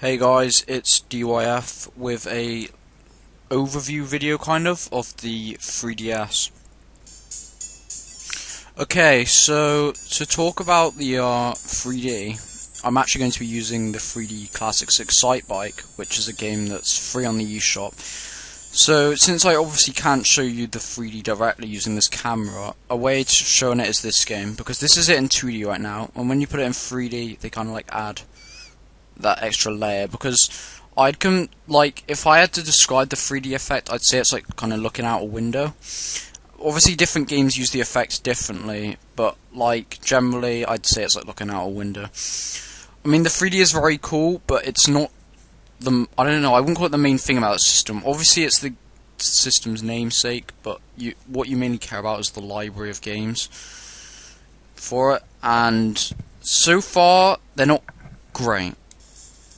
Hey guys, it's DYF with a overview video of the 3DS. Okay, so to talk about the 3D, I'm actually going to be using the 3D Classics Excitebike, which is a game that's free on the eShop. So since I obviously can't show you the 3D directly using this camera, a way to showing it is this game, because this is it in 2D right now, and when you put it in 3D, they kind of like add that extra layer, because if I had to describe the 3D effect, I'd say it's like kind of looking out a window. Obviously different games use the effects differently, but like generally I'd say it's like looking out a window. I mean, the 3D is very cool, but it's not I don't know, I wouldn't call it the main thing about the system. Obviously it's the system's namesake, but what you mainly care about is the library of games for it, and so far they're not great.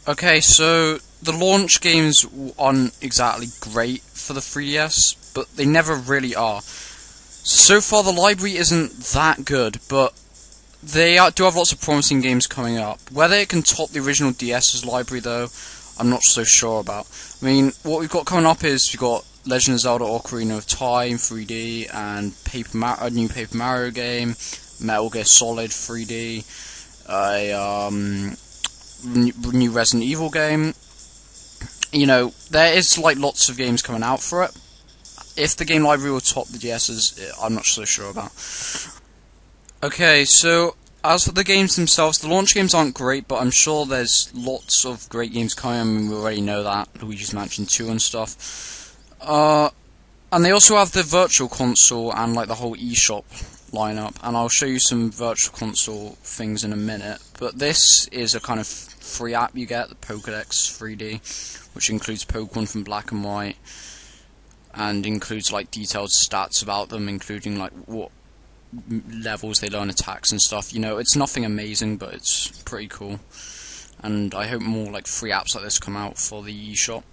Okay, so the launch games aren't exactly great for the 3DS, but they never really are. So far the library isn't that good, but they do have lots of promising games coming up. Whether it can top the original DS's library though, I'm not so sure about. I mean, what we've got coming up is we've got Legend of Zelda Ocarina of Time 3D, and a new Paper Mario game, Metal Gear Solid 3D, new Resident Evil game. You know, there is like lots of games coming out for it. If the game library will top the DS's, I'm not so sure about. Okay, so as for the games themselves, the launch games aren't great, but I'm sure there's lots of great games coming. I mean, we already know that, Luigi's Mansion 2 and stuff. And they also have the Virtual Console and like the whole eShop lineup, and I'll show you some Virtual Console things in a minute. But this is a kind of free app you get, the Pokédex 3D, which includes Pokemon from Black and White, and includes like detailed stats about them, including like what levels they learn attacks and stuff. You know, it's nothing amazing, but it's pretty cool, and I hope more like free apps like this come out for the eShop.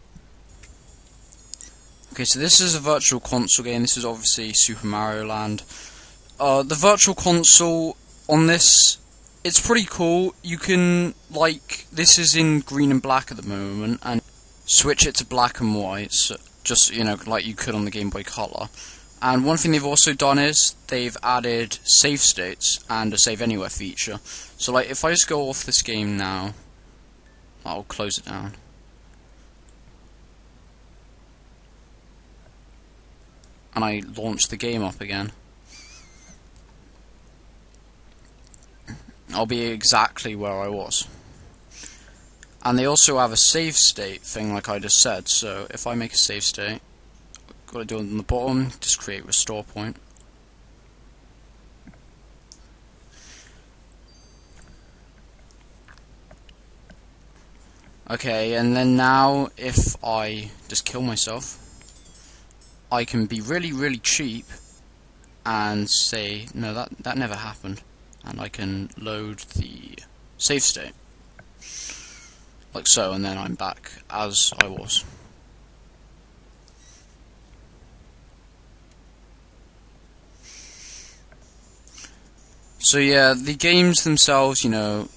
Okay, so this is a Virtual Console game. This is obviously Super Mario Land. The Virtual Console on this, it's pretty cool. You can, like, this is in green and black at the moment, and switch it to black and white, so just, you know, like you could on the Game Boy Color. And one thing they've also done is they've added save states and a save anywhere feature. So like if I just go off this game now, I'll close it down. And I launch the game up again, I'll be exactly where I was. And they also have a save state thing like I just said, so if I make a save state, got to do it on the bottom, just create restore point. Okay, and then now if I just kill myself, I can be really cheap and say, no, that never happened, and I can load the save state like so, and then I'm back as I was. So yeah, the games themselves, you know,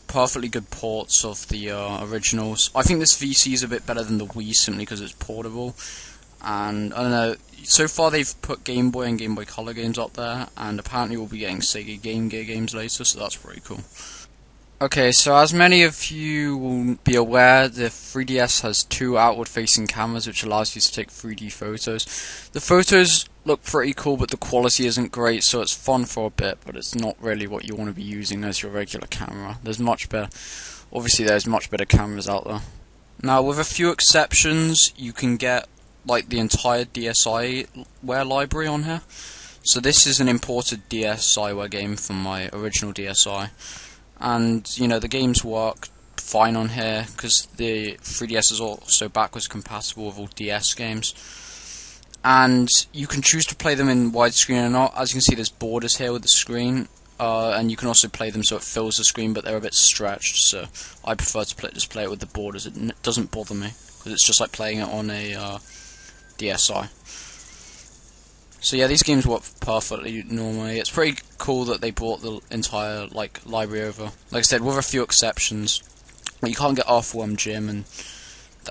perfectly good ports of the originals. I think this VC is a bit better than the Wii simply because it's portable, and I don't know, so far they've put Game Boy and Game Boy Color games up there, and apparently we'll be getting Sega Game Gear games later, so that's pretty cool. Okay, so as many of you will be aware, the 3DS has two outward-facing cameras which allows you to take 3D photos. The photos look pretty cool, but the quality isn't great, so it's fun for a bit, but it's not really what you want to be using as your regular camera. There's much better cameras out there. Now, with a few exceptions, you can get like the entire DSiWare library on here. So this is an imported DSiWare game from my original DSi. And, you know, the games work fine on here, because the 3DS is also backwards compatible with all DS games. And you can choose to play them in widescreen or not. As you can see, there's borders here with the screen. And you can also play them so it fills the screen, but they're a bit stretched, so I prefer to just play it with the borders. It doesn't bother me, because it's just like playing it on a DSi. So yeah, these games work perfectly normally. It's pretty cool that they brought the entire like library over. Like I said, with a few exceptions, Well, you can't get Earthworm Jim, and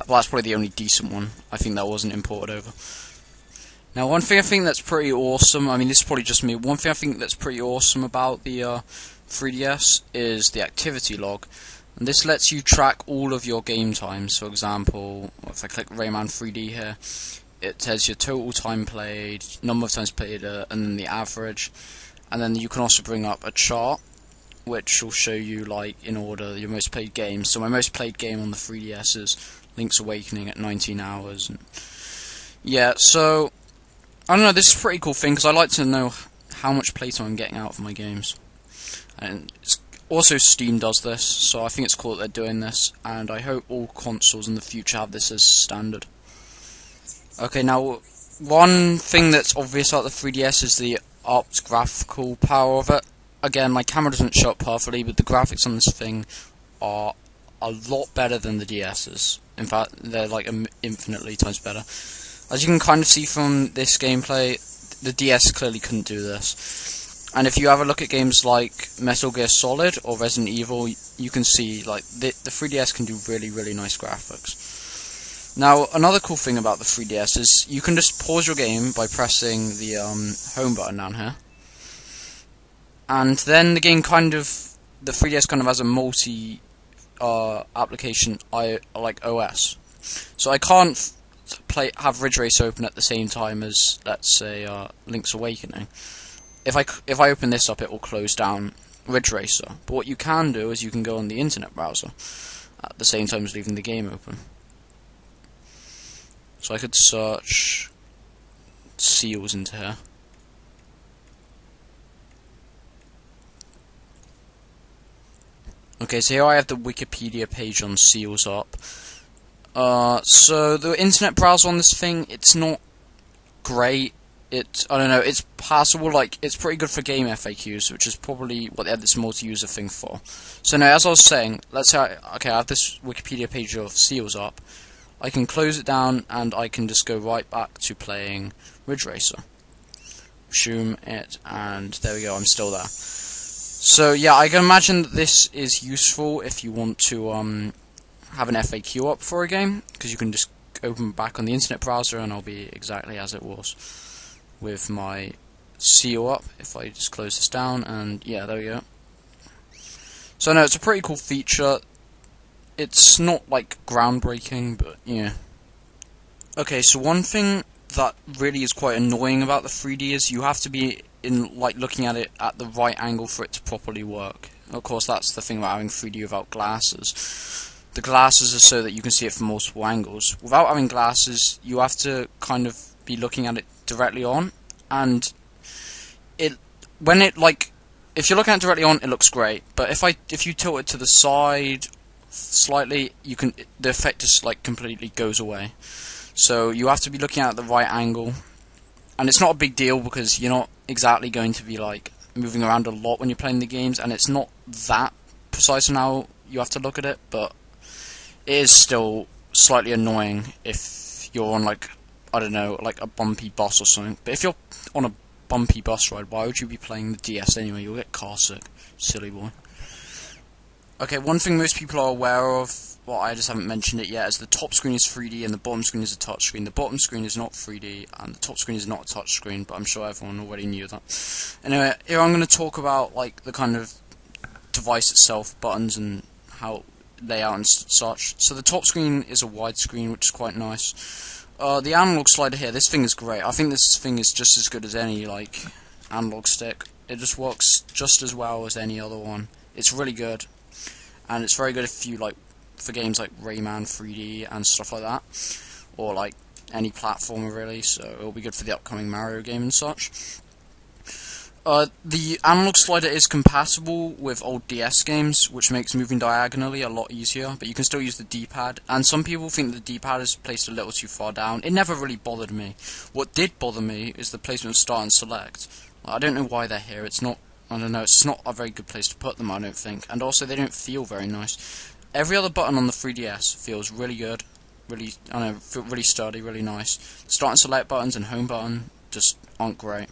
that's probably the only decent one. I think that wasn't imported over. Now, one thing I think that's pretty awesome, I mean, this is probably just me, one thing I think that's pretty awesome about the 3DS is the activity log. And this lets you track all of your game times. For example, if I click Rayman 3D here, it says your total time played, number of times played, and then the average. And then you can also bring up a chart, which will show you, like, in order, your most played games. So my most played game on the 3DS is Link's Awakening at 19 hours. And yeah, so I don't know, this is a pretty cool thing, because I like to know how much playtime I'm getting out of my games. And it's also Steam does this, so I think it's cool that they're doing this, and I hope all consoles in the future have this as standard. Okay, now, one thing that's obvious about the 3DS is the upped graphical power of it. Again, my camera doesn't show up perfectly, but the graphics on this thing are a lot better than the DS's. In fact, they're like infinitely times better. As you can kind of see from this gameplay, the DS clearly couldn't do this. And if you have a look at games like Metal Gear Solid or Resident Evil, you can see like the 3DS can do really, really nice graphics. Now, another cool thing about the 3DS is you can just pause your game by pressing the home button down here. And then the game the 3DS kind of has a multi application like OS. So I can't have Ridge Racer open at the same time as, let's say, Link's Awakening. If I open this up, it will close down Ridge Racer. But what you can do is you can go on the internet browser at the same time as leaving the game open. So I could search seals into here. Okay, so here I have the Wikipedia page on seals up. So the internet browser on this thing, it's not great. I don't know, it's passable, like, it's pretty good for game FAQs, which is probably what they have this multi-user thing for. So now, as I was saying, let's say, I have this Wikipedia page of seals up. I can close it down, and I can just go right back to playing Ridge Racer. Resume it, and there we go, I'm still there. So yeah, I can imagine that this is useful if you want to have an FAQ up for a game, because you can just open back on the internet browser and I'll be exactly as it was with my seal up. If I just close this down, and yeah, there we go. So no, it's a pretty cool feature. It's not like groundbreaking, but yeah. Okay, so one thing that really is quite annoying about the 3D is you have to be looking at it at the right angle for it to properly work. Of course, that's the thing about having 3D without glasses. The glasses are so that you can see it from multiple angles. Without having glasses, you have to kind of be looking at it directly on, and if you're looking at it directly on, it looks great. But if you tilt it to the side slightly, the effect just like completely goes away. So you have to be looking at the right angle, and it's not a big deal because you're not exactly going to be like moving around a lot when you're playing the games, and it's not that precise on how you have to look at it, but it is still slightly annoying if you're on, like, I don't know, like a bumpy bus or something. But if you're on a bumpy bus ride, why would you be playing the DS anyway? You'll get car sick, silly boy. Okay, one thing most people are aware of, well, I just haven't mentioned it yet, is the top screen is 3D and the bottom screen is a touch screen. The bottom screen is not 3D and the top screen is not a touch screen, but I'm sure everyone already knew that. Anyway, here I'm going to talk about like the kind of device itself, buttons and how layout and such. So the top screen is a widescreen, which is quite nice. The analog slider here, this thing is great. I think this thing is just as good as any like analog stick. It just works just as well as any other one. It's really good, and it's very good if you like for games like Rayman 3D and stuff like that, or like any platformer really. So it'll be good for the upcoming Mario game and such. The analog slider is compatible with old DS games, which makes moving diagonally a lot easier, but you can still use the D-pad, and some people think the D-pad is placed a little too far down. It never really bothered me. What did bother me is the placement of start and select. I don't know why they're here. It's not, I don't know, it's not a very good place to put them, I don't think, and also they don't feel very nice. Every other button on the 3DS feels really good, really, I don't know, feel really sturdy, really nice. The start and select buttons and home button just aren't great.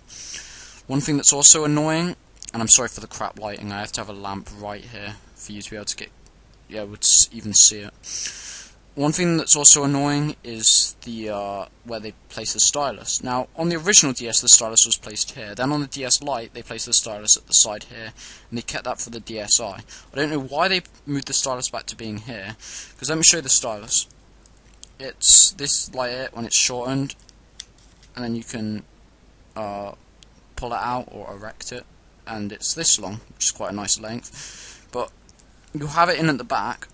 One thing that's also annoying, and I'm sorry for the crap lighting, I have to have a lamp right here for you to be able to get yeah, would even see it. One thing that's also annoying is the where they place the stylus. Now, on the original DS, the stylus was placed here. Then on the DS Lite, they placed the stylus at the side here, and they kept that for the DSi. I don't know why they moved the stylus back to being here, because let me show you the stylus. It's this like it when it's shortened, and then you can pull it out or erect it, and it's this long, which is quite a nice length. But you have it in at the back,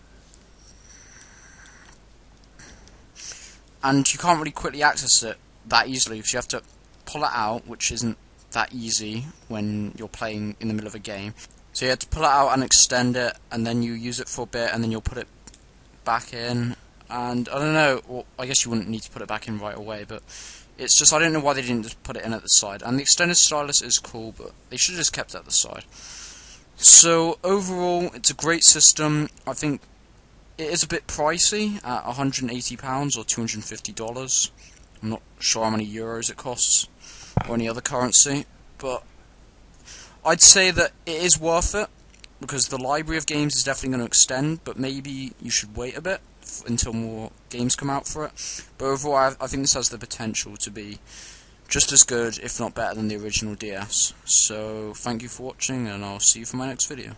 and you can't really quickly access it that easily because you have to pull it out, which isn't that easy when you're playing in the middle of a game. So you have to pull it out and extend it, and then you use it for a bit, and then you'll put it back in. And I don't know, well, I guess you wouldn't need to put it back in right away, but it's just, I don't know why they didn't just put it in at the side. And the extended stylus is cool, but they should have just kept it at the side. So overall, it's a great system. I think it is a bit pricey at £180 or $250. I'm not sure how many euros it costs or any other currency, but I'd say that it is worth it because the library of games is definitely going to extend, but maybe you should wait a bit until more games come out for it. But overall, I think this has the potential to be just as good, if not better, than the original DS. So thank you for watching, and I'll see you for my next video.